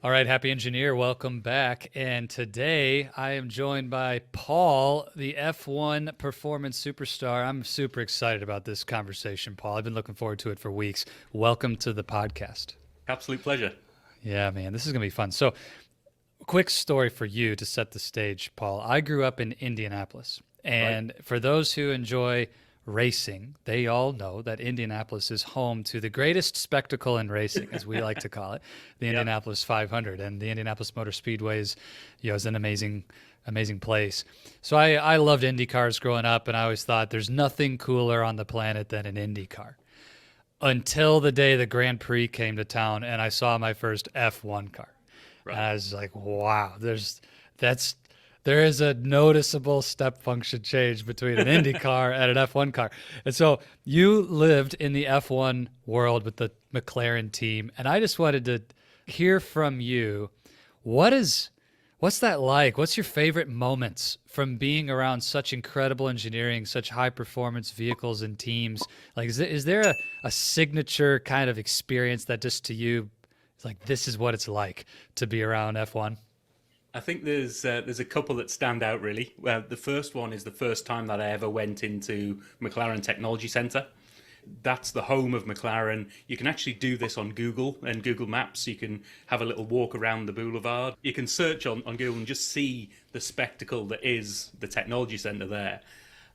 All right, happy engineer, welcome back. And today I am joined by Paul, the F1 performance superstar. I'm super excited about this conversation, Paul. I've been looking forward to it for weeks. Welcome to the podcast. Absolute pleasure. Yeah, man, this is going to be fun. So, quick story for you to set the stage, Paul. I grew up in Indianapolis. Right. And for those who enjoy racing, they all know that Indianapolis is home to the greatest spectacle in racing, as we like to call it, the Yeah. Indianapolis 500. And the Indianapolis Motor Speedway is an amazing place. So I loved Indy cars growing up, and I always thought there's nothing cooler on the planet than an Indy car. Until the day the Grand Prix came to town and I saw my first F1 car. And Right. I was like, wow, there is a noticeable step function change between an Indy car and an F1 car. And so you lived in the F1 world with the McLaren team, and I just wanted to hear from you, what's that like? What's your favorite moments from being around such incredible engineering, such high performance vehicles and teams? Like, is there a signature kind of experience that just to you, it's like, this is what it's like to be around F1? I think there's a couple that stand out really. Well, the first one is the first time that I ever went into McLaren Technology Center. That's the home of McLaren. You can actually do this on Google and Google Maps. You can have a little walk around the boulevard. You can search on Google and just see the spectacle that is the technology center there.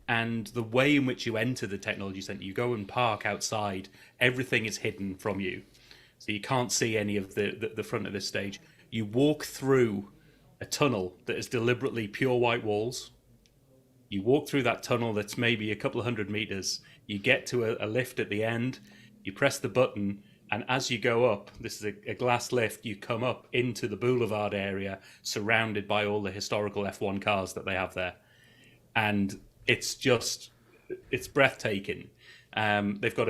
And the way in which you enter the technology center, you go and park outside, everything is hidden from you. So you can't see any of the front of this stage. You walk through a tunnel that is deliberately pure white walls. You walk through that tunnel that's maybe a couple of 100 meters. You get to a lift at the end. You press the button, and as you go up, this is a glass lift, you come up into the boulevard area surrounded by all the historical F1 cars that they have there. And it's breathtaking. They've got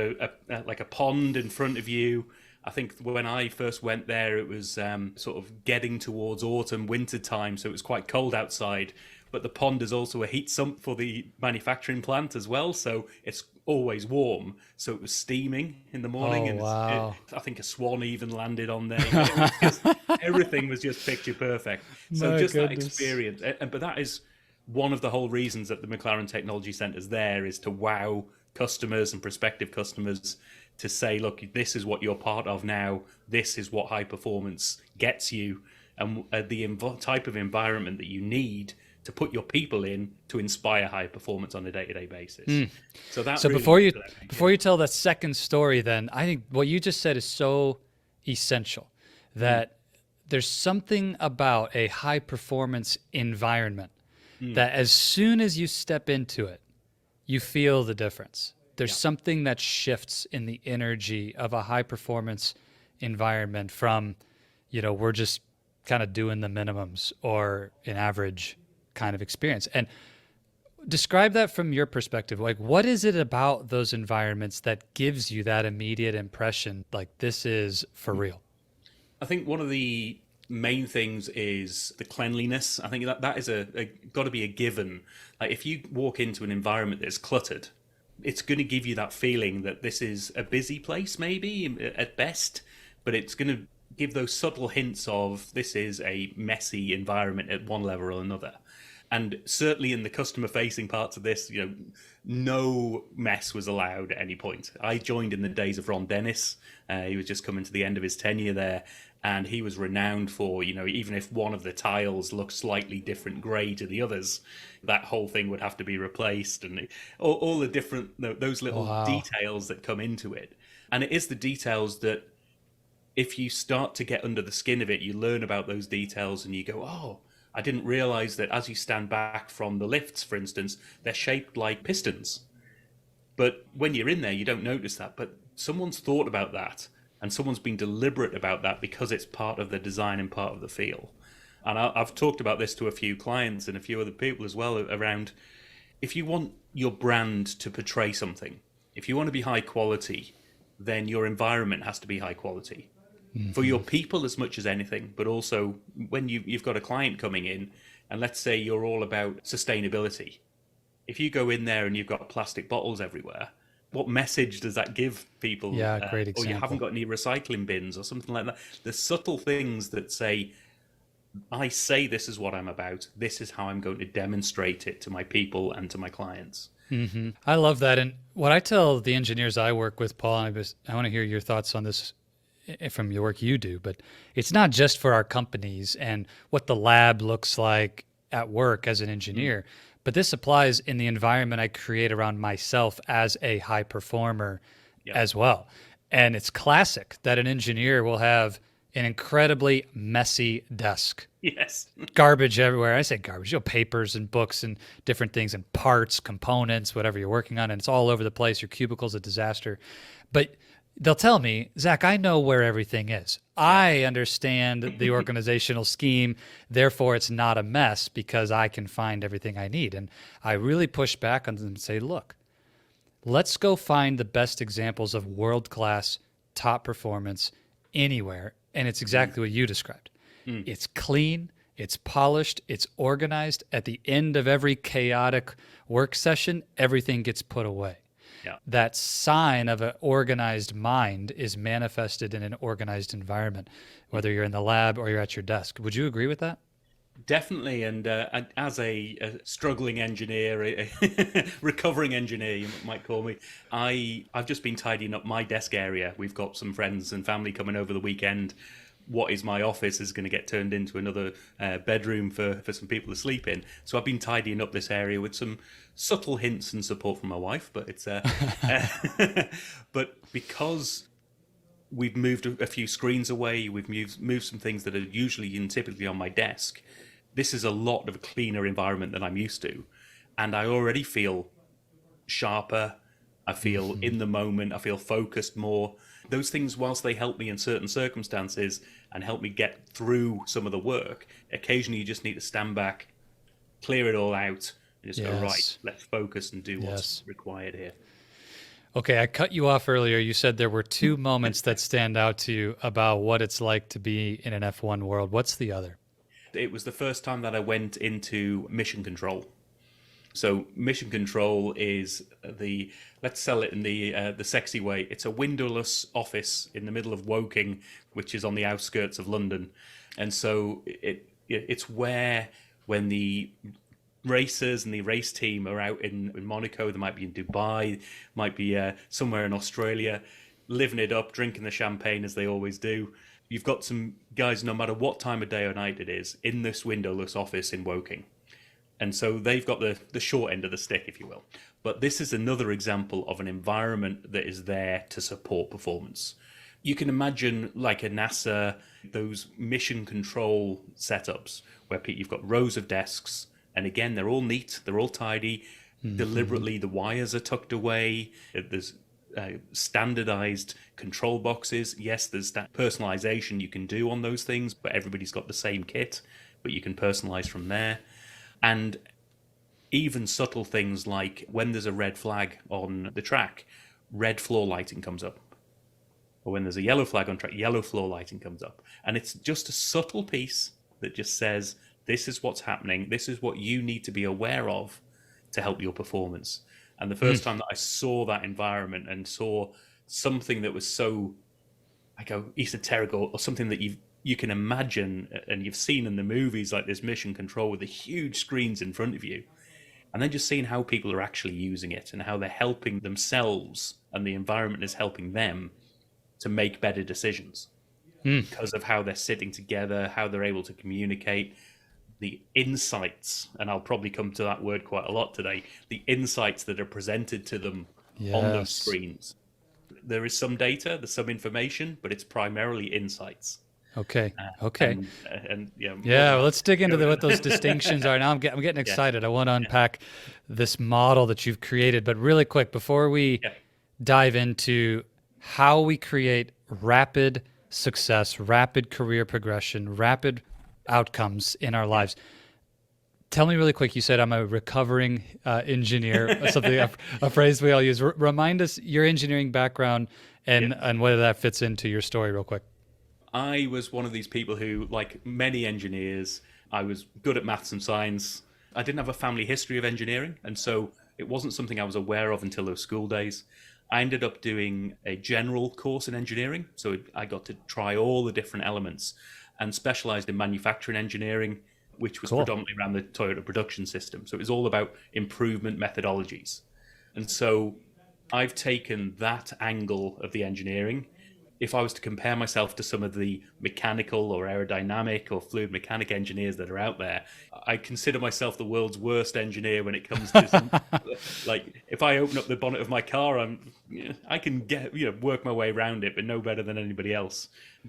like a pond in front of you. I think when I first went there, it was sort of getting towards autumn, winter time, so it was quite cold outside. But the pond is also a heat sump for the manufacturing plant as well, so it's always warm. So it was steaming in the morning, Oh, and wow. I think a swan even landed on there. Everything was just picture perfect. So My just that goodness. experience, but that is one of the whole reasons that the McLaren Technology Centre is there, is to wow customers and prospective customers, to say, look, this is what you're part of now. This is what high performance gets you, and the type of environment that you need to put your people in to inspire high performance on a day-to-day basis. So that So really before you tell that second story, then I think what you just said is so essential, that there's something about a high performance environment that as soon as you step into it, you feel the difference. There's Yeah. something that shifts in the energy of a high performance environment from, we're just kind of doing the minimums or an average kind of experience. And describe that from your perspective. Like, what is it about those environments that gives you that immediate impression, like this is for real? I think one of the main things is the cleanliness. I think that is a got to be a given. Like, if you walk into an environment that's cluttered, it's going to give you that feeling that this is a busy place, maybe at best, but it's going to give those subtle hints of this is a messy environment at one level or another. And certainly in the customer facing parts of this, no mess was allowed at any point. I joined in the days of Ron Dennis. He was just coming to the end of his tenure there, and he was renowned for, even if one of the tiles looked slightly different grey to the others, that whole thing would have to be replaced, and all the different, those little Wow. details that come into it. And it is the details that, if you start to get under the skin of it, you learn about those details and you go, oh, I didn't realize that as you stand back from the lifts, for instance, they're shaped like pistons. But when you're in there, you don't notice that. But someone's thought about that, and someone's been deliberate about that because it's part of the design and part of the feel. And I've talked about this to a few clients and a few other people as well, around, if you want your brand to portray something, if you want to be high quality, then your environment has to be high quality for your people as much as anything, but also when you've got a client coming in, and let's say you're all about sustainability. If you go in there and you've got plastic bottles everywhere, what message does that give people? Yeah, great Or you haven't example. got any recycling bins or something like that. The subtle things that say, I say this is what I'm about. This is how I'm going to demonstrate it to my people and to my clients. I love that. And what I tell the engineers I work with, Paul, and I want to hear your thoughts on this from your work you do, but it's not just for our companies and what the lab looks like at work as an Mm, engineer, but this applies in the environment I create around myself as a high performer yep. as well. And it's classic that an engineer will have an incredibly messy desk, Yes. garbage everywhere. I say garbage, papers and books and different things and parts, components, whatever you're working on, and it's all over the place. Your cubicle's a disaster. But they'll tell me, Zach, I know where everything is. Yeah. I understand the organizational scheme. Therefore, it's not a mess because I can find everything I need. And I really push back on them and say, look, let's go find the best examples of world-class top performance anywhere. And it's Mm, exactly what you described. mm, It's clean, it's polished, it's organized. At the end of every chaotic work session, everything gets put away. yeah. That sign of an organized mind is manifested in an organized environment, whether you're in the lab or you're at your desk. Would you agree with that? Definitely, and as a struggling engineer, a recovering engineer, you might call me, I've just been tidying up my desk area. We've got some friends and family coming over the weekend. What is my office is going to get turned into another bedroom for some people to sleep in. So I've been tidying up this area with some subtle hints and support from my wife, but it's but because we've moved a few screens away, we've moved some things that are usually and typically on my desk. This is a lot of a cleaner environment than I'm used to, and I already feel sharper. I feel in the moment. I feel focused more. Those things, whilst they help me in certain circumstances and help me get through some of the work, occasionally you just need to stand back, clear it all out, and just go, right, Yes. let's focus and do what's Yes. required here. Okay, I cut you off earlier. You said there were two moments that stand out to you about what it's like to be in an F1 world. What's the other? It was the first time that I went into mission control. So mission control is let's sell it in the sexy way. It's a windowless office in the middle of Woking, which is on the outskirts of London, and so it's where when the racers and the race team are out in Monaco, they might be in Dubai, might be somewhere in Australia, living it up, drinking the champagne as they always do. You've got some guys, no matter what time of day or night it is, in this windowless office in Woking. And so they've got the short end of the stick, if you will. But this is another example of an environment that is there to support performance. You can imagine like a NASA, those mission control setups where you've got rows of desks. And again, they're all neat, they're all tidy. Deliberately, the wires are tucked away. There's standardized control boxes. Yes, there's that personalization you can do on those things, but everybody's got the same kit, but you can personalize from there. And even subtle things like when there's a red flag on the track, red floor lighting comes up. Or when there's a yellow flag on track, yellow floor lighting comes up. And it's just a subtle piece that just says, this is what's happening. This is what you need to be aware of to help your performance. And the first time that I saw that environment and saw something that was so, I go, esoteric or something that you can imagine and you've seen in the movies, like this mission control with the huge screens in front of you, and then just seeing how people are actually using it and how they're helping themselves and the environment is helping them to make better decisions because of how they're sitting together, how they're able to communicate, the insights, and I'll probably come to that word quite a lot today, the insights that are presented to them on those Yes. screens. There is some data, there's some information, but it's primarily insights. Okay. Okay. And yeah, Yeah, well, let's dig into what those distinctions are. Now I'm getting excited. I want to unpack this model that you've created. But really quick, before we yeah. dive into how we create rapid success, rapid career progression, rapid outcomes in our lives, tell me really quick. You said I'm a recovering engineer, something a phrase we all use. Remind us your engineering background and whether that fits into your story real quick. I was one of these people who, like many engineers, I was good at maths and science. I didn't have a family history of engineering, and so it wasn't something I was aware of until those school days. I ended up doing a general course in engineering. So I got to try all the different elements and specialized in manufacturing engineering, which was Cool. predominantly around the Toyota production system. So it was all about improvement methodologies. And so I've taken that angle of the engineering. If I was to compare myself to some of the mechanical or aerodynamic or fluid mechanic engineers that are out there, I consider myself the world's worst engineer when it comes to some, like if I open up the bonnet of my car, I can get work my way around it, but no better than anybody else.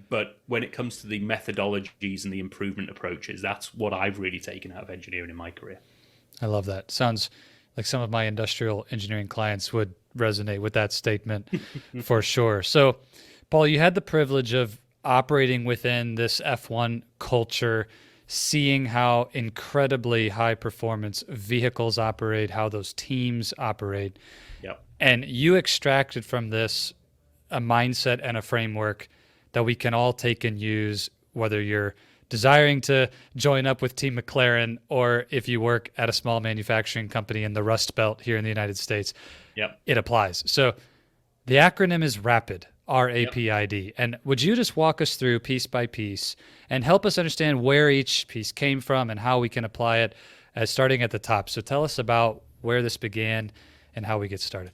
But when it comes to the methodologies and the improvement approaches, that's what I've really taken out of engineering in my career. I love that. Sounds like some of my industrial engineering clients would resonate with that statement for sure. So, Paul, you had the privilege of operating within this F1 culture, seeing how incredibly high performance vehicles operate, how those teams operate. Yep. And you extracted from this a mindset and a framework that we can all take and use, whether you're desiring to join up with Team McLaren or if you work at a small manufacturing company in the Rust Belt here in the United States. Yep. It applies. So the acronym is RAPID, RAPID. Yep. And would you just walk us through piece by piece and help us understand where each piece came from and how we can apply it as starting at the top? So tell us about where this began and how we get started.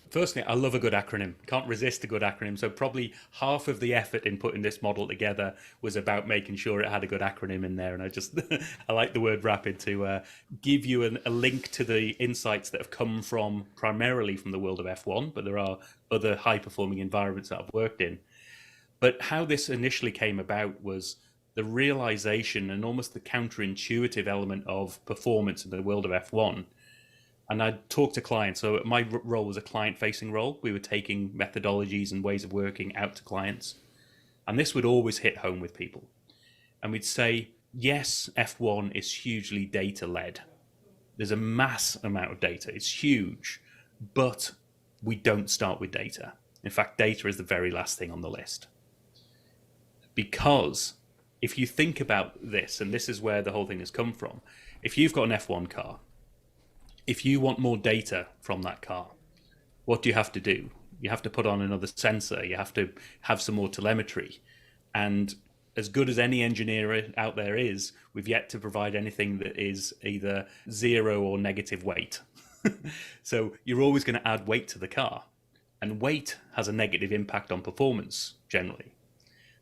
Firstly, I love a good acronym. Can't resist a good acronym. So probably half of the effort in putting this model together was about making sure it had a good acronym in there. And I like the word RAPID to give you a link to the insights that have come from primarily from the world of F1, but there are other high performing environments that I've worked in. But how this initially came about was the realization and almost the counterintuitive element of performance in the world of F1. And I'd talk to clients. So my role was a client-facing role. We were taking methodologies and ways of working out to clients. And this would always hit home with people. And we'd say, yes, F1 is hugely data-led. There's a mass amount of data. It's huge. But we don't start with data. In fact, data is the very last thing on the list. Because if you think about this, and this is where the whole thing has come from, if you've got an F1 car, if you want more data from that car, what do you have to do? You have to put on another sensor. You have to have some more telemetry. And as good as any engineer out there is, we've yet to provide anything that is either zero or negative weight. So you're always going to add weight to the car. And weight has a negative impact on performance generally.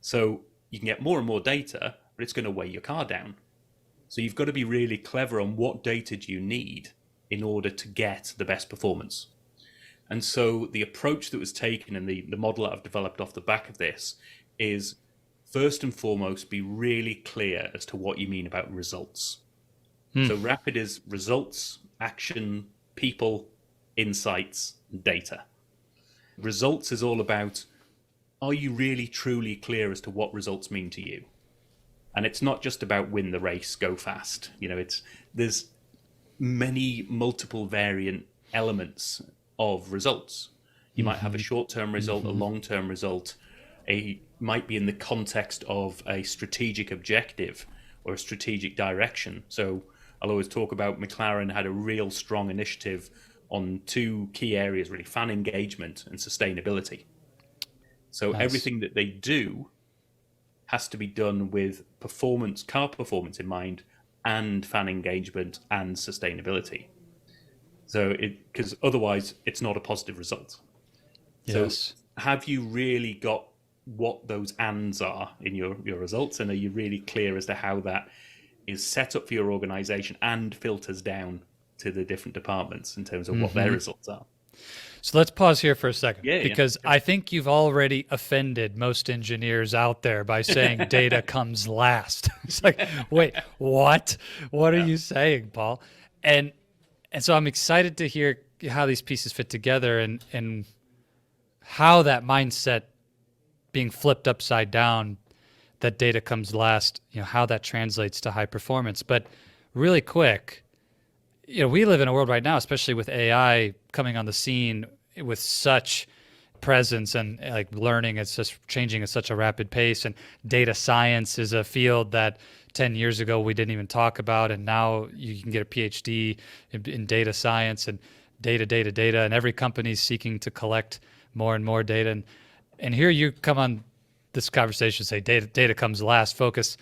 So you can get more and more data, but it's going to weigh your car down. So you've got to be really clever on what data do you need in order to get the best performance. And so the approach that was taken and the model that I've developed off the back of this is first and foremost, be really clear as to what you mean about results. So RAPID is results, action, people, insights, and data. Results is all about, are you really truly clear as to what results mean to you? And it's not just about win the race, go fast. There's many multiple variant elements of results. You might have a short-term result, a long-term result. Might be in the context of a strategic objective or a strategic direction. So I'll always talk about McLaren had a real strong initiative on two key areas, really, fan engagement and sustainability. So Nice. Everything that they do has to be done with performance, car performance in mind, and fan engagement and sustainability. So because otherwise it's not a positive result. Yes. So have you really got what those ands are in your results, and are you really clear as to how that is set up for your organization and filters down to the different departments in terms of what their results are? So let's pause here for a second, Yeah. because I think you've already offended most engineers out there by saying data comes last. It's like, wait, what? What are you saying, Paul? And so I'm excited to hear how these pieces fit together and how that mindset being flipped upside down, that data comes last, how that translates to high performance. But really quick, we live in a world right now, especially with AI coming on the scene with such presence and like learning, it's just changing at such a rapid pace. And data science is a field that 10 years ago we didn't even talk about, and now you can get a PhD in data science. And data, data, data, and every company's seeking to collect more and more data. And here you come on this conversation, say data comes last, focus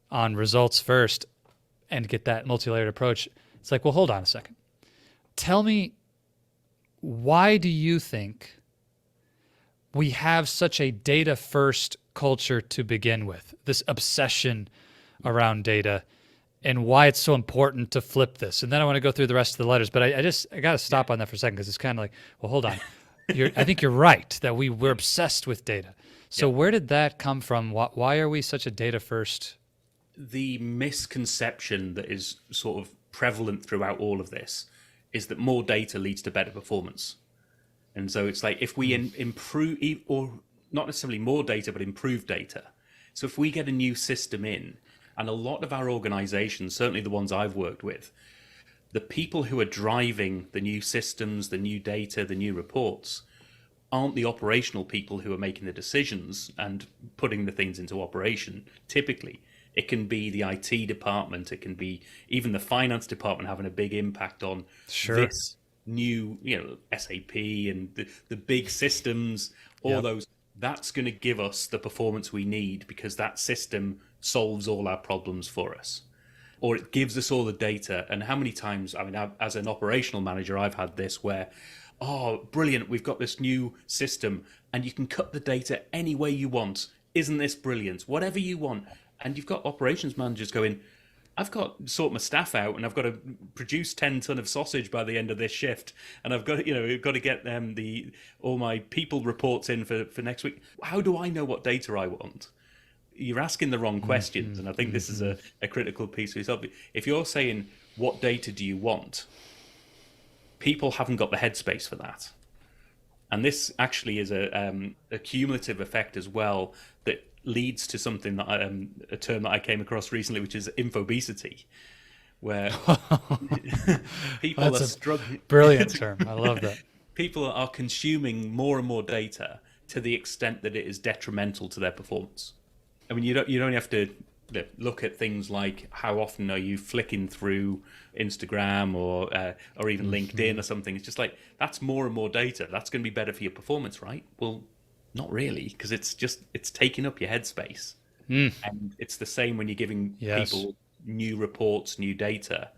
on results first, and get that multi-layered approach. It's like, well, hold on a second. Tell me, why do you think we have such a data first culture to begin with, this obsession around data, and why it's so important to flip this? And then I want to go through the rest of the letters, but I got to stop on that for a second, because it's kind of like, well, hold on. I think you're right that we're obsessed with data. So where did that come from? Why are we such a data first? The misconception that is sort of prevalent throughout all of this is that more data leads to better performance. And so it's like, if we improve, or not necessarily more data, but improve data. So if we get a new system in, and a lot of our organizations, certainly the ones I've worked with, the people who are driving the new systems, the new data, the new reports, aren't the operational people who are making the decisions and putting the things into operation. Typically, it can be the IT department, it can be even the finance department having a big impact on this new, SAP and the big systems, all those. That's going to give us the performance we need, because that system solves all our problems for us, or it gives us all the data. And how many times, as an operational manager, I've had this where, oh, brilliant, we've got this new system and you can cut the data any way you want. Isn't this brilliant? Whatever you want. And you've got operations managers going, I've got to sort my staff out, and I've got to produce 10 ton of sausage by the end of this shift, and I've got to get all my people reports in for next week. How do I know what data I want? You're asking the wrong questions, and I think this is a critical piece of yourself. If you're saying, what data do you want? People haven't got the headspace for that. And this actually is a cumulative effect as well that leads to something that a term that I came across recently, which is infobesity, where people are struggling. Brilliant term. I love that. People are consuming more and more data to the extent that it is detrimental to their performance. I mean, you don't have to look at things like how often are you flicking through Instagram or even LinkedIn or something. It's just like, that's more and more data. That's going to be better for your performance, right? Well, not really, because it's taking up your headspace. And it's the same when you're giving people new reports, new data.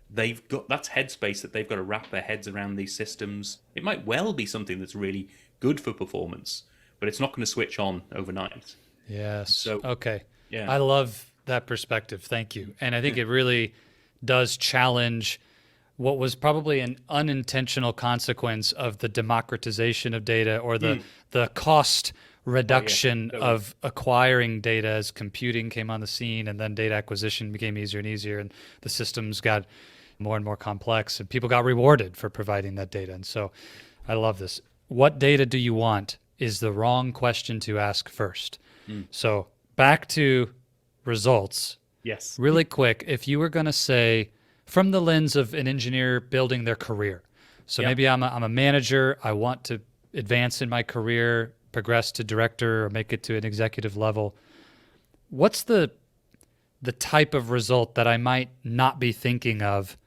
That's headspace that they've got to wrap their heads around these systems. It might well be something that's really good for performance, but it's not going to switch on overnight. Yes. So, okay. Yeah. I love that perspective. Thank you. And I think it really does challenge what was probably an unintentional consequence of the democratization of data, or the cost reduction of acquiring data as computing came on the scene, and then data acquisition became easier and easier, and the systems got more and more complex, and people got rewarded for providing that data. And so I love this. What data do you want is the wrong question to ask first. So back to results. Yes. Really quick, if you were going to say, from the lens of an engineer building their career. So maybe I'm a manager. I want to advance in my career, progress to director, or make it to an executive level. What's the type of result that I might not be thinking of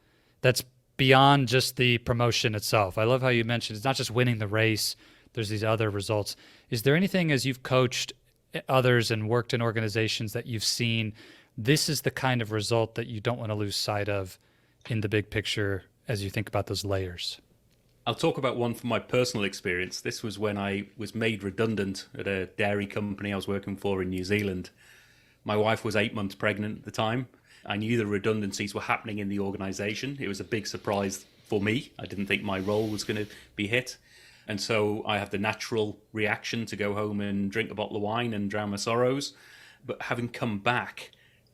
that's beyond just the promotion itself? I love how you mentioned it's not just winning the race. There's these other results. Is there anything, as you've coached others and worked in organizations, that you've seen, this is the kind of result that you don't want to lose sight of in the big picture as you think about those layers? I'll talk about one from my personal experience. This was when I was made redundant at a dairy company I was working for in New Zealand. My wife was 8 months pregnant at the time. I knew the redundancies were happening in the organization. It was a big surprise for me. I didn't think my role was going to be hit. And so I had the natural reaction to go home and drink a bottle of wine and drown my sorrows. But having come back,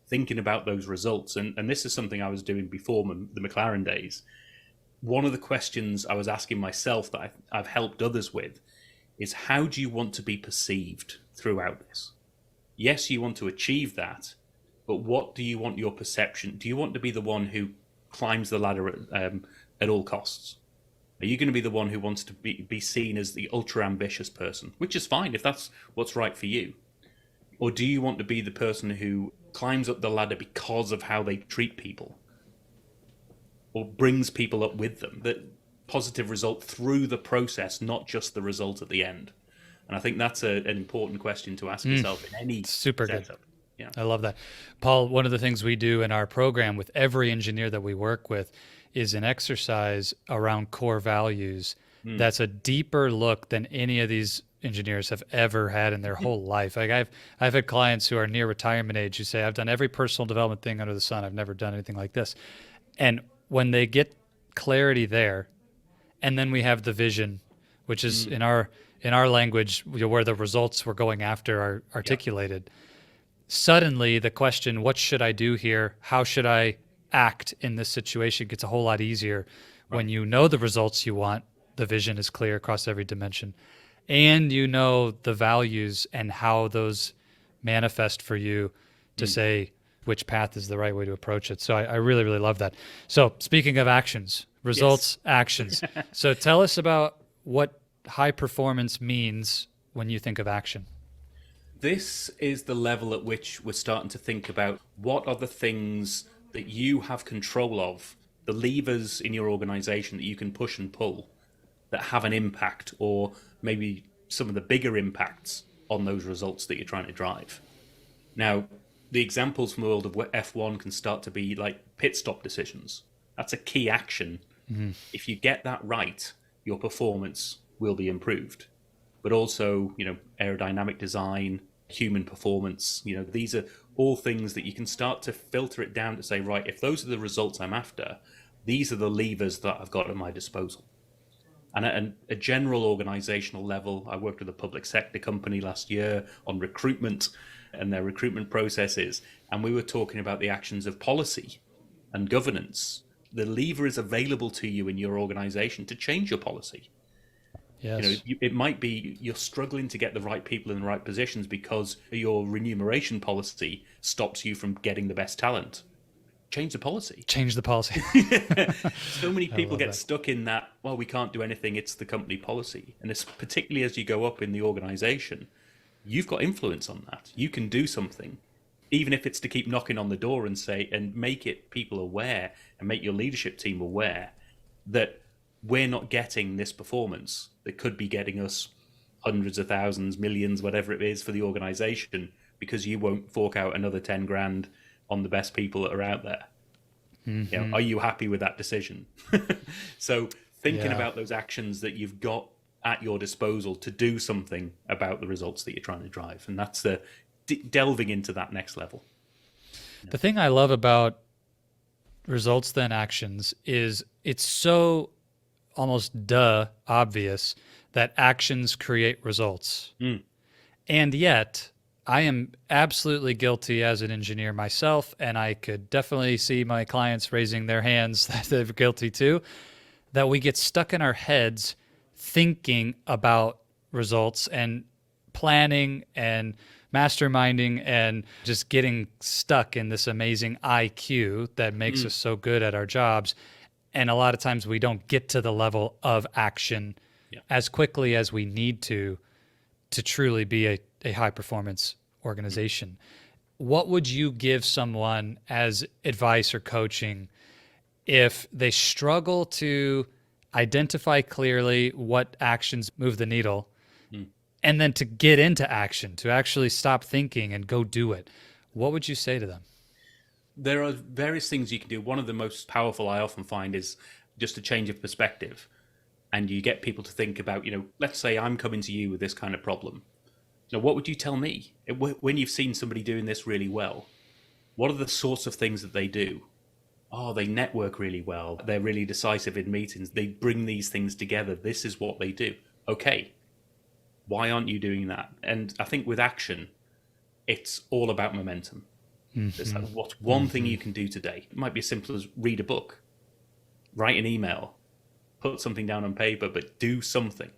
thinking about those results, and this is something I was doing before the McLaren days, one of the questions I was asking myself that I've helped others with is, how do you want to be perceived throughout this? Yes, you want to achieve that, but what do you want your perception? Do you want to be the one who climbs the ladder at all costs? Are you going to be the one who wants to be seen as the ultra ambitious person, which is fine if that's what's right for you? Or do you want to be the person who climbs up the ladder because of how they treat people, or brings people up with them? That positive result through the process, not just the result at the end. And I think that's an important question to ask yourself in any Super good. setup. Yeah. I love that. Paul, one of the things we do in our program with every engineer that we work with is an exercise around core values that's a deeper look than any of these engineers have ever had in their whole life. Like I've had clients who are near retirement age who say, I've done every personal development thing under the sun. I've never done anything like this. And when they get clarity there, and then we have the vision, which is in our language, where the results we're going after are articulated. Suddenly the question, what should I do here? How should I act in this situation, gets a whole lot easier when you know the results you want. The vision is clear across every dimension, and you know the values and how those manifest for you to say which path is the right way to approach it. So I really, really love that. So speaking of actions, results, actions. So tell us about what high performance means when you think of action. This is the level at which we're starting to think about what are the things that you have control of, the levers in your organization that you can push and pull that have an impact, or maybe some of the bigger impacts on those results that you're trying to drive. Now, the examples from the world of F1 can start to be like pit stop decisions. That's a key action. If you get that right, your performance will be improved. But also, aerodynamic design, human performance, these are all things that you can start to filter it down to say, right, if those are the results I'm after, these are the levers that I've got at my disposal. And at a general organizational level, I worked with a public sector company last year on recruitment and their recruitment processes. And we were talking about the actions of policy and governance. The lever is available to you in your organization to change your policy. Yes. It might be you're struggling to get the right people in the right positions because your remuneration policy stops you from getting the best talent. Change the policy. Change the policy. So many people get stuck in that, well, we can't do anything, it's the company policy. And it's particularly as you go up in the organization, you've got influence on that. You can do something, even if it's to keep knocking on the door and say, and make it people aware and make your leadership team aware that we're not getting this performance that could be getting us hundreds of thousands, millions, whatever it is for the organization, because you won't fork out another 10 grand on the best people that are out there. Are you happy with that decision? So thinking about those actions that you've got at your disposal to do something about the results that you're trying to drive. And that's the delving into that next level. The thing I love about results then actions is it's so almost obvious that actions create results. And yet I am absolutely guilty as an engineer myself, and I could definitely see my clients raising their hands that they're guilty too, that we get stuck in our heads thinking about results and planning and masterminding and just getting stuck in this amazing IQ that makes us so good at our jobs. And a lot of times we don't get to the level of action as quickly as we need to truly be a high performance organization. What would you give someone as advice or coaching if they struggle to identify clearly what actions move the needle and then to get into action, to actually stop thinking and go do it? What would you say to them? There are various things you can do. One of the most powerful I often find is just a change of perspective. And you get people to think about, let's say I'm coming to you with this kind of problem. Now, what would you tell me? When you've seen somebody doing this really well, what are the sorts of things that they do? Oh, they network really well. They're really decisive in meetings. They bring these things together. This is what they do. Okay, why aren't you doing that? And I think with action, it's all about momentum. It's like, what's one thing you can do today? It might be as simple as read a book, write an email, put something down on paper, but do something.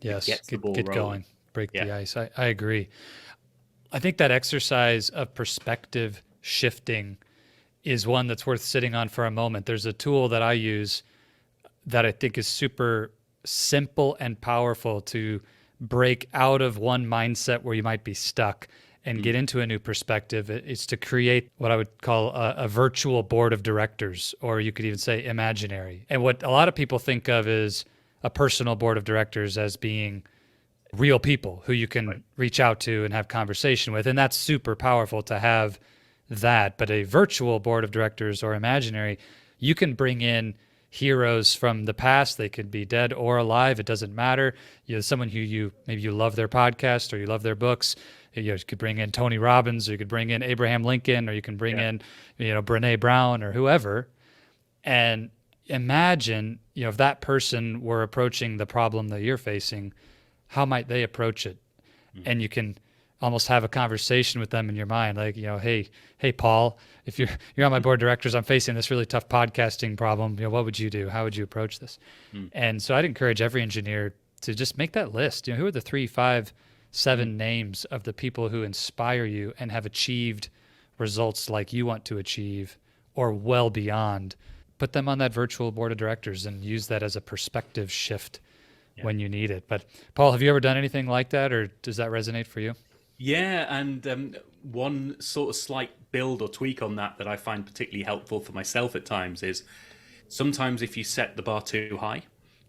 Yes, get rolling. going, break the ice. I agree. I think that exercise of perspective shifting is one that's worth sitting on for a moment. There's a tool that I use that I think is super simple and powerful to break out of one mindset where you might be stuck and get into a new perspective. It's to create what I would call a virtual board of directors, or you could even say imaginary. And what a lot of people think of is a personal board of directors as being real people who you can reach out to and have conversation with. And that's super powerful to have that. But a virtual board of directors or imaginary, you can bring in heroes from the past. They could be dead or alive. It doesn't matter. You know, someone who maybe you love their podcast or you love their books. You could bring in Tony Robbins, or you could bring in Abraham Lincoln, or you can bring in, Brene Brown or whoever. And imagine, if that person were approaching the problem that you're facing, how might they approach it? And you can almost have a conversation with them in your mind, like, hey, Paul, if you're on my board of directors, I'm facing this really tough podcasting problem. What would you do? How would you approach this? And so I'd encourage every engineer to just make that list. Who are the 3, 5, 7 names of the people who inspire you and have achieved results like you want to achieve or well beyond? Put them on that virtual board of directors and use that as a perspective shift when you need it. But Paul, have you ever done anything like that, or does that resonate for you? Yeah, and one sort of slight build or tweak on that I find particularly helpful for myself at times is sometimes if you set the bar too high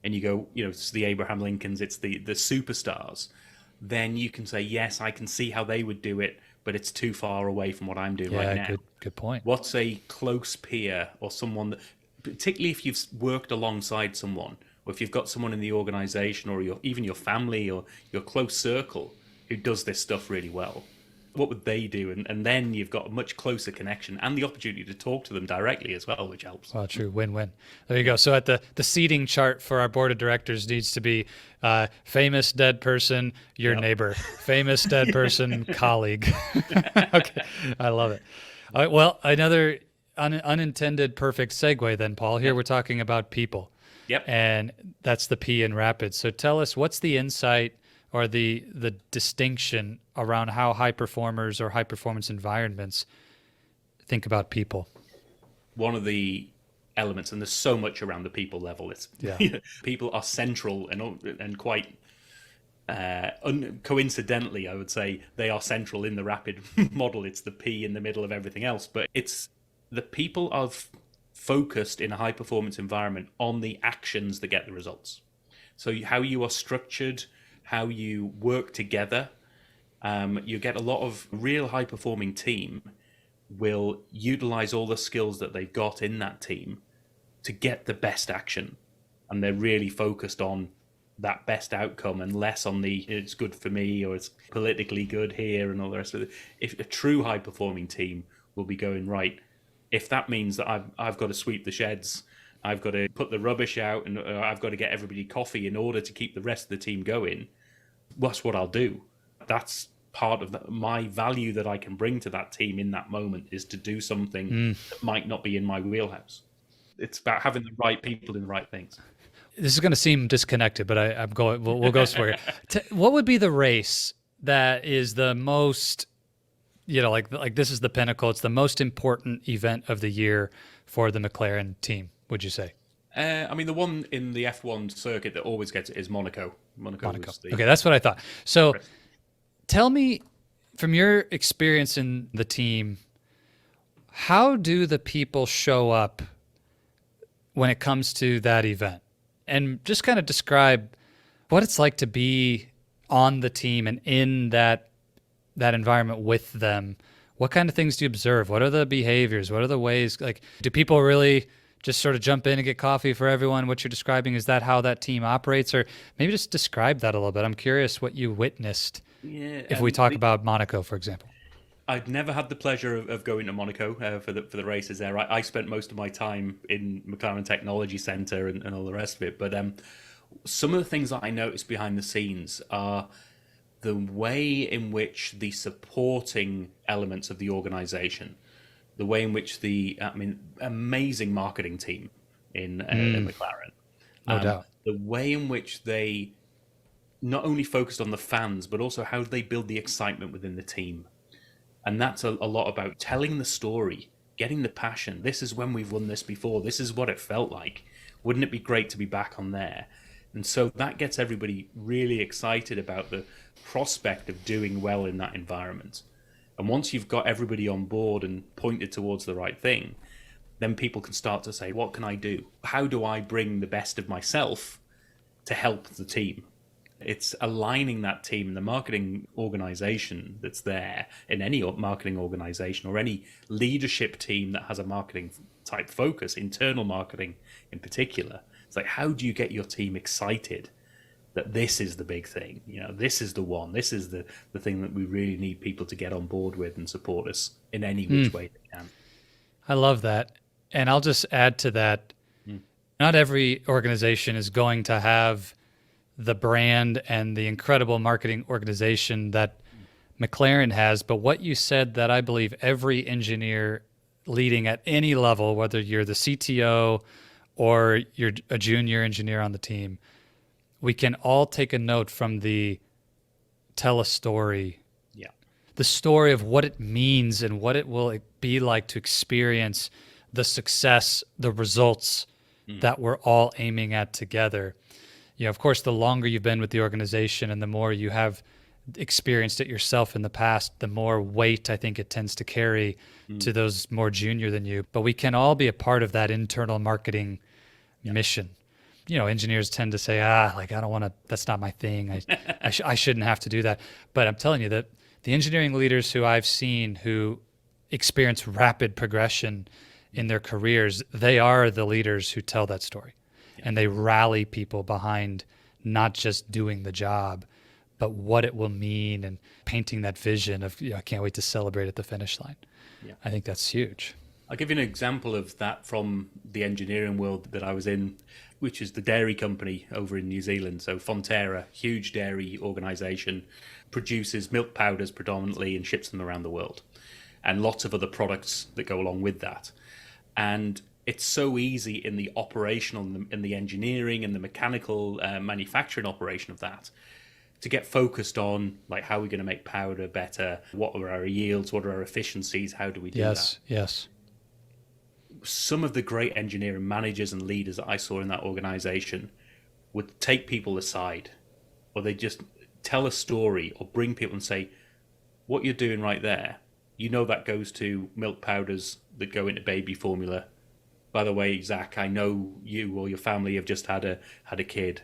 and you go, it's the Abraham Lincolns, it's the superstars, then you can say, yes, I can see how they would do it, but it's too far away from what I'm doing right now. Good point. What's a close peer or someone that, particularly if you've worked alongside someone, or if you've got someone in the organization or even your family or your close circle who does this stuff really well, what would they do? And then you've got a much closer connection and the opportunity to talk to them directly as well, which helps. Well, true. Win-win. There you go. So at the seating chart for our board of directors needs to be famous dead person, your neighbor, famous dead person, colleague. Okay. I love it. All right, well, another unintended perfect segue then, Paul. Here we're talking about people. Yep. And that's the P in rapid. So tell us, what's the insight or the distinction around how high performers or high performance environments think about people? One of the elements, and there's so much around the people level, people are central and quite coincidentally, I would say, they are central in the rapid model. It's the P in the middle of everything else, but it's the people are focused in a high performance environment on the actions that get the results. So how you are structured, how you work together, you get a lot of real high performing team will utilize all the skills that they've got in that team to get the best action. And they're really focused on that best outcome and less on the it's good for me or it's politically good here and all the rest of it. If a true high performing team will be going, right, if that means that I've got to sweep the sheds, I've got to put the rubbish out, and I've got to get everybody coffee in order to keep the rest of the team going, that's what I'll do. That's part of my value that I can bring to that team in that moment, is to do something that might not be in my wheelhouse. It's about having the right people doing the right things. This is going to seem disconnected, but I'm going. We'll go somewhere. What would be the race that is the most, like this is the pinnacle? It's the most important event of the year for the McLaren team, would you say? I mean, the one in the F1 circuit that always gets it is Monaco. Monaco. Okay, that's what I thought. So tell me, from your experience in the team, how do the people show up when it comes to that event? And just kind of describe what it's like to be on the team and in that environment with them. What kind of things do you observe? What are the behaviors? What are the ways? Like, do people really just sort of jump in and get coffee for everyone? What you're describing, is that how that team operates? Or maybe just describe that a little bit. I'm curious what you witnessed if we talk about Monaco, for example. I'd never had the pleasure of going to Monaco for the races there. I spent most of my time in McLaren Technology Centre and all the rest of it. But some of the things that I noticed behind the scenes are the way in which the supporting elements of the organisation, the way in which the amazing marketing team in McLaren, no doubt, the way in which they not only focused on the fans, but also how they build the excitement within the team. And that's a lot about telling the story, getting the passion. This is when we've won this before. This is what it felt like. Wouldn't it be great to be back on there? And so that gets everybody really excited about the prospect of doing well in that environment. And once you've got everybody on board and pointed towards the right thing, then people can start to say, what can I do? How do I bring the best of myself to help the team? It's aligning that team, the marketing organization that's there in any marketing organization or any leadership team that has a marketing type focus, internal marketing in particular. It's like, how do you get your team excited that this is the big thing? You know, this is the one, this is the thing that we really need people to get on board with and support us in any which way they can. I love that. And I'll just add to that, not every organization is going to have the brand and the incredible marketing organization that McLaren has. But what you said, that I believe every engineer leading at any level, whether you're the CTO or you're a junior engineer on the team, we can all take a note from the tell a story. Yeah. The story of what it means and what it will be like to experience the success, the results that we're all aiming at together. You know, of course, the longer you've been with the organization and the more you have experienced it yourself in the past, the more weight I think it tends to carry to those more junior than you. But we can all be a part of that internal marketing mission. You know, engineers tend to say, like, I don't want to, that's not my thing. I shouldn't have to do that. But I'm telling you that the engineering leaders who I've seen who experience rapid progression in their careers, they are the leaders who tell that story. And they rally people behind not just doing the job, but what it will mean and painting that vision of, I can't wait to celebrate at the finish line. Yeah. I think that's huge. I'll give you an example of that from the engineering world that I was in, which is the dairy company over in New Zealand. So Fonterra, huge dairy organization, produces milk powders predominantly and ships them around the world, and lots of other products that go along with that. And it's so easy in the operational, in the engineering and the mechanical manufacturing operation of that to get focused on, like, how are we going to make powder better? What are our yields? What are our efficiencies? How do we do that? Yes. Some of the great engineering managers and leaders that I saw in that organization would take people aside, or they just tell a story or bring people and say, what you're doing right there, you know, that goes to milk powders that go into baby formula. By the way, Zach, I know you or your family have just had a kid.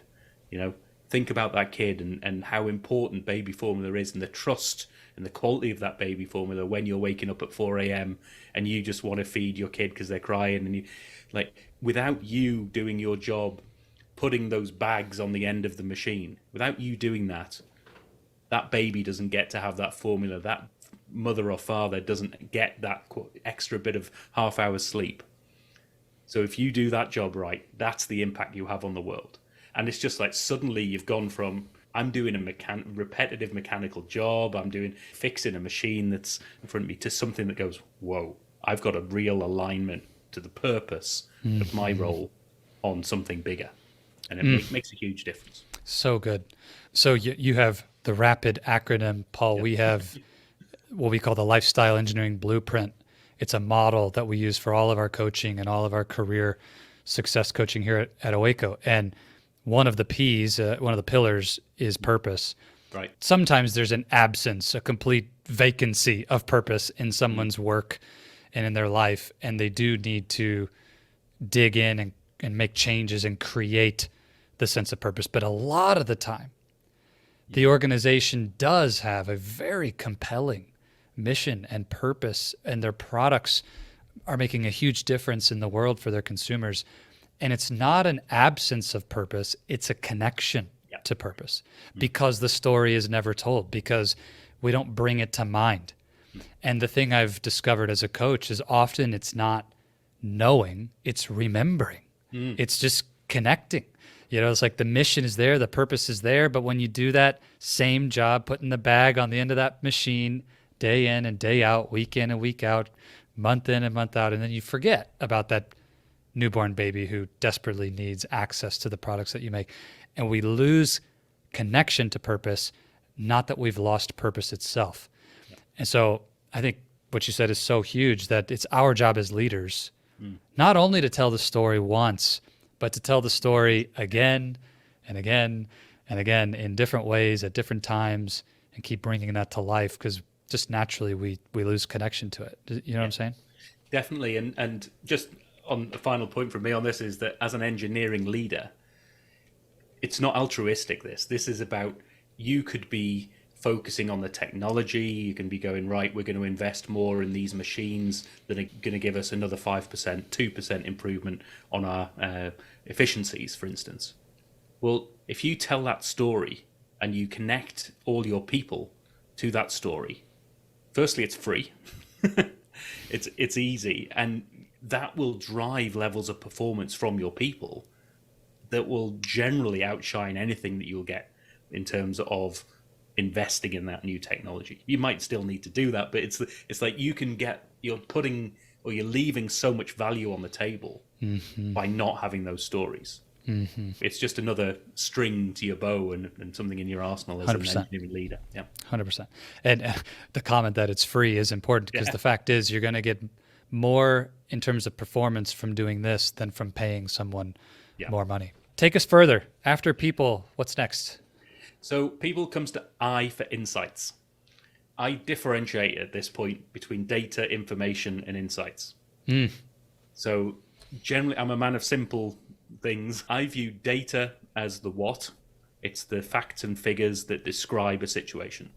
You know, think about that kid and how important baby formula is, and the trust and the quality of that baby formula when you're waking up at 4 a.m. and you just want to feed your kid because they're crying, and you, like, without you doing your job, putting those bags on the end of the machine, without you doing that, that baby doesn't get to have that formula. That mother or father doesn't get that extra bit of half hour's sleep. So if you do that job right, that's the impact you have on the world. And it's just like, suddenly you've gone from, I'm doing a repetitive mechanical job, I'm doing fixing a machine that's in front of me, to something that goes, whoa, I've got a real alignment to the purpose of my role on something bigger. And it makes a huge difference. So good. So you have the RAPID acronym, Paul. Yep. We have what we call the Lifestyle Engineering Blueprint. It's a model that we use for all of our coaching and all of our career success coaching here at Owaco. And one of the P's, one of the pillars is purpose. Right. Sometimes there's an absence, a complete vacancy of purpose in someone's work and in their life. And they do need to dig in and make changes and create the sense of purpose. But a lot of the time, the organization does have a very compelling mission and purpose, and their products are making a huge difference in the world for their consumers. And it's not an absence of purpose, it's a connection to purpose, because the story is never told, because we don't bring it to mind. And the thing I've discovered as a coach is often it's not knowing, it's remembering. It's just connecting. You know, it's like the mission is there, the purpose is there, but when you do that same job, putting the bag on the end of that machine day in and day out, week in and week out, month in and month out, and then you forget about that newborn baby who desperately needs access to the products that you make. And we lose connection to purpose, not that we've lost purpose itself. And so I think what you said is so huge, that it's our job as leaders, not only to tell the story once, but to tell the story again and again and again in different ways at different times, and keep bringing that to life. Because just naturally we lose connection to it. You know what I'm saying? Definitely. And just on the final point from me on this is that as an engineering leader, it's not altruistic. This is about, you could be focusing on the technology. You can be going, right, we're going to invest more in these machines that are going to give us another 5%, 2% improvement on our efficiencies, for instance. Well, if you tell that story and you connect all your people to that story, firstly, it's free. It's easy, and that will drive levels of performance from your people that will generally outshine anything that you'll get in terms of investing in that new technology. You might still need to do that, but it's like you're putting, or you're leaving so much value on the table by not having those stories. It's just another string to your bow and something in your arsenal as 100%. an engineering leader. Yeah, 100%. And the comment that it's free is important, because the fact is you're going to get more in terms of performance from doing this than from paying someone more money. Take us further. After people, what's next? So people comes to I for insights. I differentiate at this point between data, information, and insights. So generally, I'm a man of simple things. I view data as the what. It's the facts and figures that describe a situation.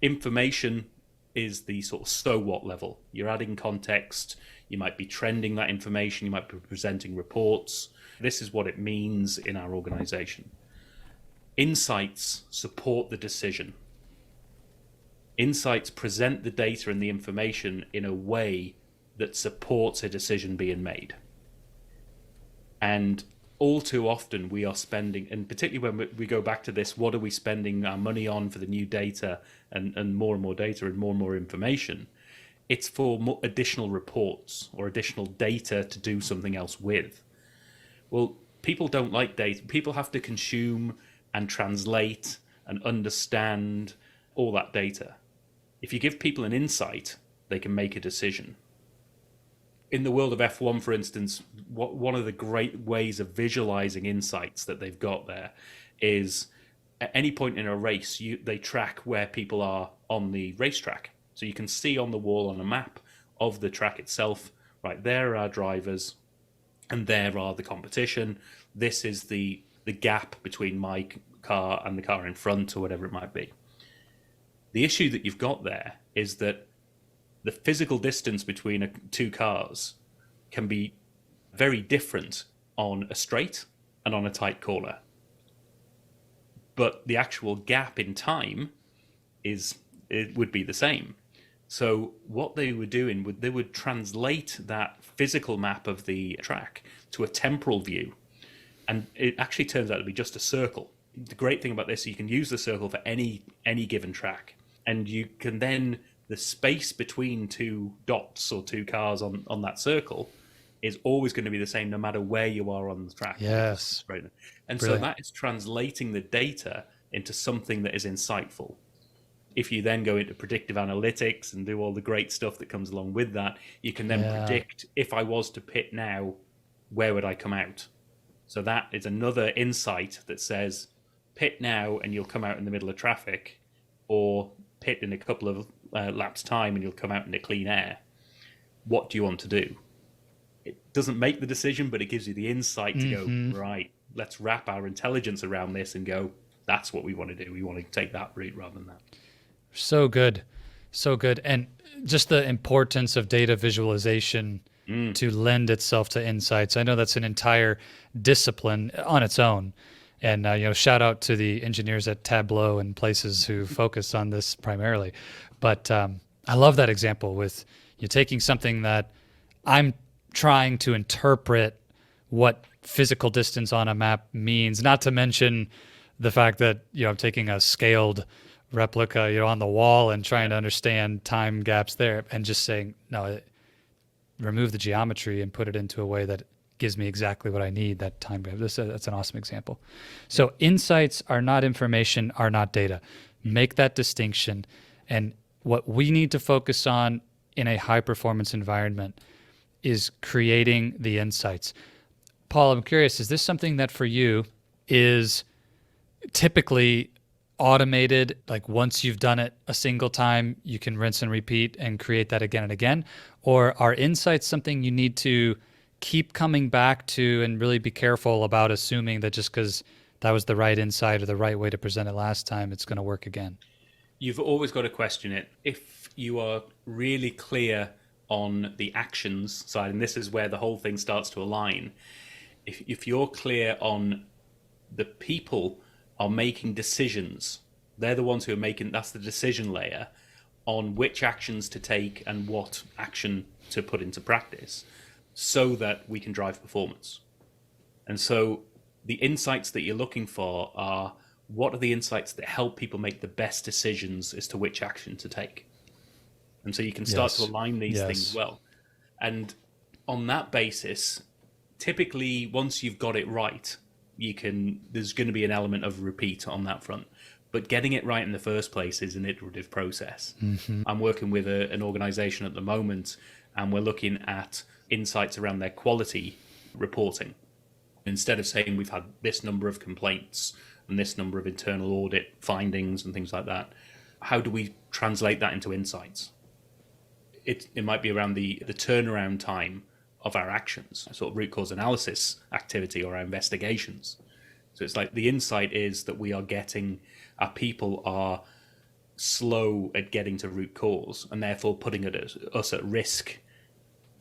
Information is the sort of so what level. You're adding context. You might be trending that information. You might be presenting reports. This is what it means in our organization. Insights support the decision. Insights present the data and the information in a way that supports a decision being made. And all too often we are spending, and particularly when we go back to this, what are we spending our money on for the new data and more data and more information? It's for more additional reports or additional data to do something else with. Well, people don't like data. People have to consume and translate and understand all that data. If you give people an insight, they can make a decision. In the world of F1, for instance, one of the great ways of visualizing insights that they've got there is at any point in a race, they track where people are on the racetrack. So you can see on the wall on a map of the track itself, right, there are our drivers and there are the competition. This is the gap between my car and the car in front, or whatever it might be. The issue that you've got there is that the physical distance between two cars can be very different on a straight and on a tight corner. But the actual gap in time would be the same. So what they were doing, they would translate that physical map of the track to a temporal view. And it actually turns out to be just a circle. The great thing about this is you can use the circle for any given track. And you can then, the space between two dots or two cars on that circle is always going to be the same no matter where you are on the track. Yes. And Brilliant. so that is translating the data into something that is insightful. If you then go into predictive analytics and do all the great stuff that comes along with that, you can then predict, if I was to pit now, where would I come out? So that is another insight that says, pit now and you'll come out in the middle of traffic, or pit in a couple of laps time and you'll come out into clean air. What do you want to do? It doesn't make the decision, but it gives you the insight to go, right, let's wrap our intelligence around this and go, that's what we want to do. We want to take that route rather than that. So good. So good. And just the importance of data visualization to lend itself to insights. I know that's an entire discipline on its own. And, shout out to the engineers at Tableau and places who focus on this primarily. But I love that example with you taking something that I'm trying to interpret what physical distance on a map means, not to mention the fact that, I'm taking a scaled replica, on the wall and trying to understand time gaps there and just saying, no, remove the geometry and put it into a way that gives me exactly what I need, that time gap. That's an awesome example. So insights are not information, are not data. Make that distinction. And what we need to focus on in a high performance environment is creating the insights. Paul, I'm curious, is this something that for you is typically automated, like once you've done it a single time, you can rinse and repeat and create that again and again? Or are insights something you need to keep coming back to and really be careful about assuming that just because that was the right insight or the right way to present it last time, it's going to work again? You've always got to question it. If you are really clear on the actions side, and this is where the whole thing starts to align, if you're clear on the people are making decisions, they're the ones who are making, that's the decision layer on which actions to take and what action to put into practice so that we can drive performance. And so the insights that you're looking for are, what are the insights that help people make the best decisions as to which action to take? And so you can start to align these things well. And on that basis, typically once you've got it right, there's going to be an element of repeat on that front. But getting it right in the first place is an iterative process. I'm working with an organization at the moment, and we're looking at insights around their quality reporting. Instead of saying we've had this number of complaints and this number of internal audit findings and things like that, how do we translate that into insights? It might be around the turnaround time of our actions, sort of root cause analysis activity or our investigations. So it's like the insight is that our people are slow at getting to root cause and therefore putting us at risk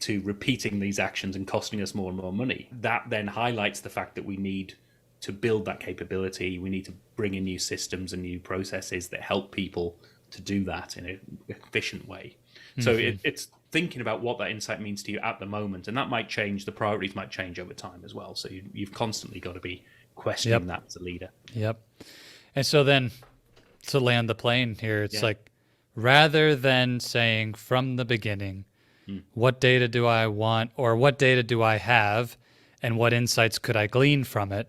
to repeating these actions and costing us more and more money. That then highlights the fact that we need to build that capability. We need to bring in new systems and new processes that help people to do that in an efficient way. So it's thinking about what that insight means to you at the moment, and that might change. The priorities might change over time as well. So you've constantly got to be questioning that as a leader. Yep. And so then to land the plane here, it's like, rather than saying from the beginning, what data do I want, or what data do I have, and what insights could I glean from it?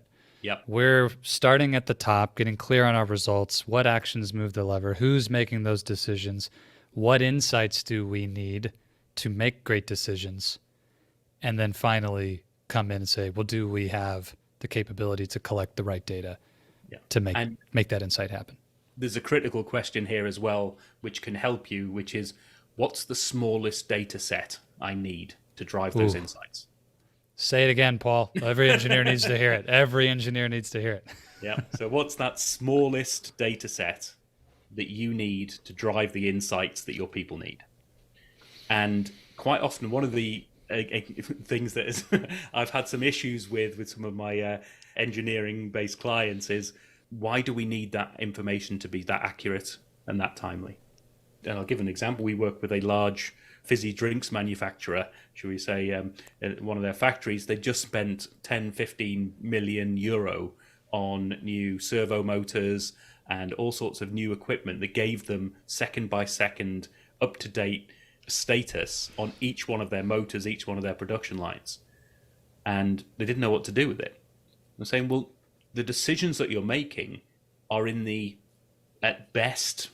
We're starting at the top, getting clear on our results, what actions move the lever, who's making those decisions, what insights do we need to make great decisions, and then finally come in and say, well, do we have the capability to collect the right data to make that insight happen? There's a critical question here as well, which can help you, which is, what's the smallest data set I need to drive those insights? Say it again, Paul. Every engineer needs to hear it. Every engineer needs to hear it. So what's that smallest data set that you need to drive the insights that your people need? And quite often, one of the things that is I've had some issues with some of my engineering-based clients is, why do we need that information to be that accurate and that timely? And I'll give an example. We work with a large fizzy drinks manufacturer, shall we say, at one of their factories. They just spent 10-15 million euro on new servo motors and all sorts of new equipment that gave them second by second up-to-date status on each one of their motors, each one of their production lines. And they didn't know what to do with it. I'm saying, well, the decisions that you're making are in the, at best,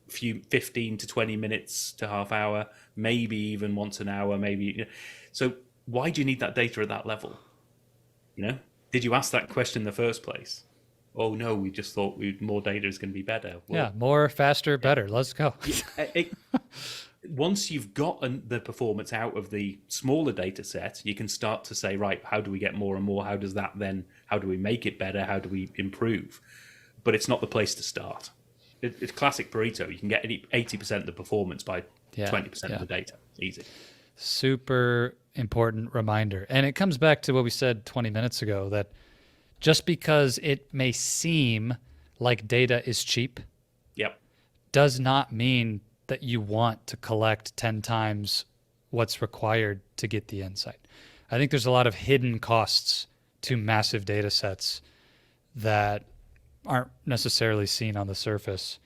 15 to 20 minutes to half hour, maybe even once an hour, maybe. So why do you need that data at that level? Did you ask that question in the first place? Oh no, we just thought more data is going to be better. Well, more, faster, better. Let's go. Once you've gotten the performance out of the smaller data set, you can start to say, right, how do we get more and more? How do we make it better? How do we improve? But it's not the place to start. It's classic Pareto. You can get 80% of the performance by 20% of the data. Easy. Super important reminder. And it comes back to what we said 20 minutes ago, that just because it may seem like data is cheap, does not mean that you want to collect 10 times what's required to get the insight. I think there's a lot of hidden costs to massive data sets that aren't necessarily seen on the surface.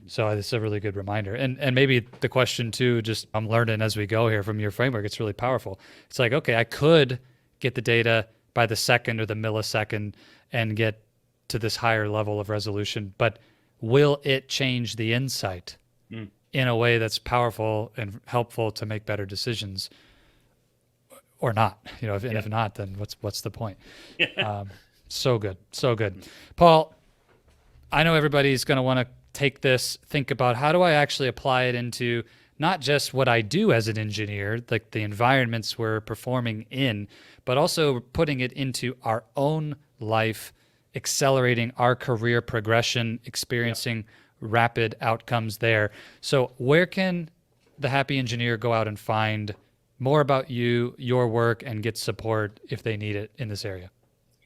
So it's a really good reminder. And maybe the question too, just I'm learning as we go here from your framework, it's really powerful. It's like, okay, I could get the data by the second or the millisecond and get to this higher level of resolution, but will it change the insight in a way that's powerful and helpful to make better decisions, or not? If not, then what's the point? So good. Paul, I know everybody's going to want to take this, think about how do I actually apply it into not just what I do as an engineer, like the environments we're performing in, but also putting it into our own life, accelerating our career progression, experiencing rapid outcomes there. So where can the happy engineer go out and find more about you, your work, and get support if they need it in this area?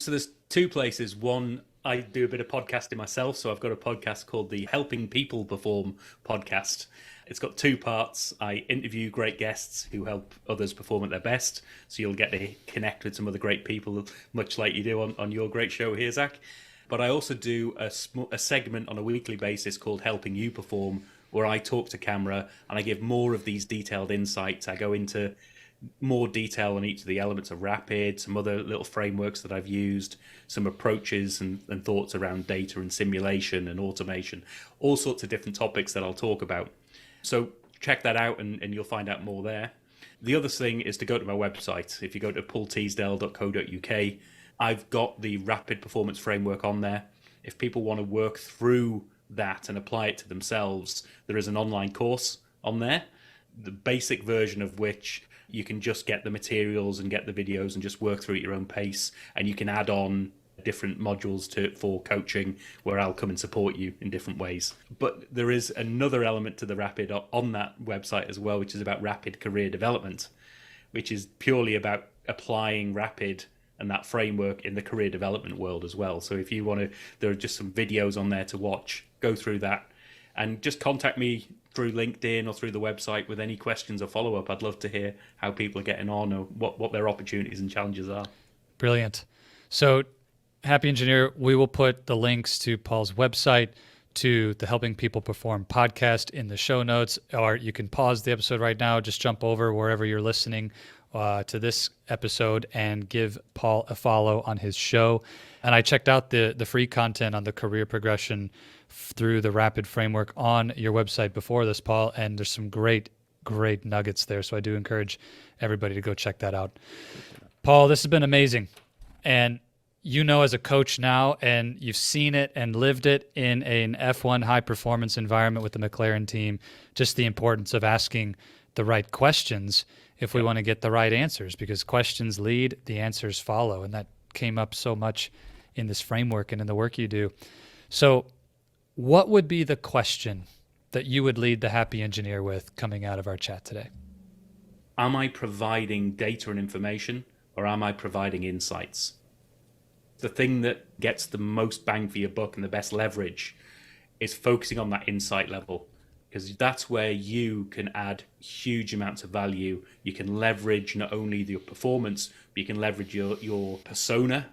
So there's two places. One, I do a bit of podcasting myself. So I've got a podcast called the Helping People Perform podcast. It's got two parts. I interview great guests who help others perform at their best. So you'll get to connect with some other great people, much like you do on your great show here, Zach. But I also do a segment on a weekly basis called Helping You Perform, where I talk to camera and I give more of these detailed insights. I go into more detail on each of the elements of Rapid, some other little frameworks that I've used, some approaches and thoughts around data and simulation and automation, all sorts of different topics that I'll talk about. So check that out and you'll find out more there. The other thing is to go to my website. If you go to paulteasdale.co.uk, I've got the Rapid Performance Framework on there. If people want to work through that and apply it to themselves, there is an online course on there, the basic version of which you can just get the materials and get the videos and just work through at your own pace. And you can add on different modules for coaching where I'll come and support you in different ways. But there is another element to the Rapid on that website as well, which is about rapid career development, which is purely about applying Rapid and that framework in the career development world as well. So if you want to, there are just some videos on there to watch, go through that, and just contact me through LinkedIn or through the website with any questions or follow-up. I'd love to hear how people are getting on or what their opportunities and challenges are. Brilliant. So, Happy Engineer, we will put the links to Paul's website, to the Helping People Perform podcast in the show notes, or you can pause the episode right now, just jump over wherever you're listening to this episode and give Paul a follow on his show. And I checked out the free content on the career progression through the Rapid framework on your website before this, Paul, and there's some great nuggets there. So I do encourage everybody to go check that out. Paul, this has been amazing. And you know, as a coach now, and you've seen it and lived it in an F1 high performance environment with the McLaren team, just the importance of asking the right questions if we want to get the right answers, because questions lead, the answers follow. And that came up so much in this framework and in the work you do. So what would be the question that you would lead the happy engineer with coming out of our chat today? Am I providing data and information, or am I providing insights? The thing that gets the most bang for your buck and the best leverage is focusing on that insight level, because that's where you can add huge amounts of value. You can leverage not only your performance, but you can leverage your persona,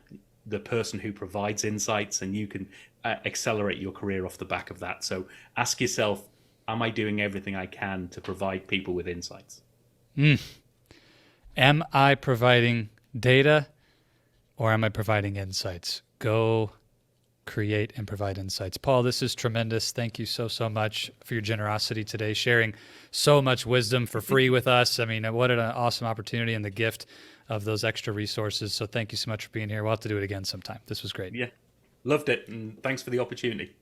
the person who provides insights, and you can accelerate your career off the back of that. So ask yourself, am I doing everything I can to provide people with insights? Am I providing data, or am I providing insights? Go create and provide insights. Paul, this is tremendous. Thank you so much for your generosity today, sharing so much wisdom for free with us. I mean, what an awesome opportunity and the gift of those extra resources. So thank you so much for being here. We'll have to do it again sometime. This was great. Yeah, loved it. And thanks for the opportunity.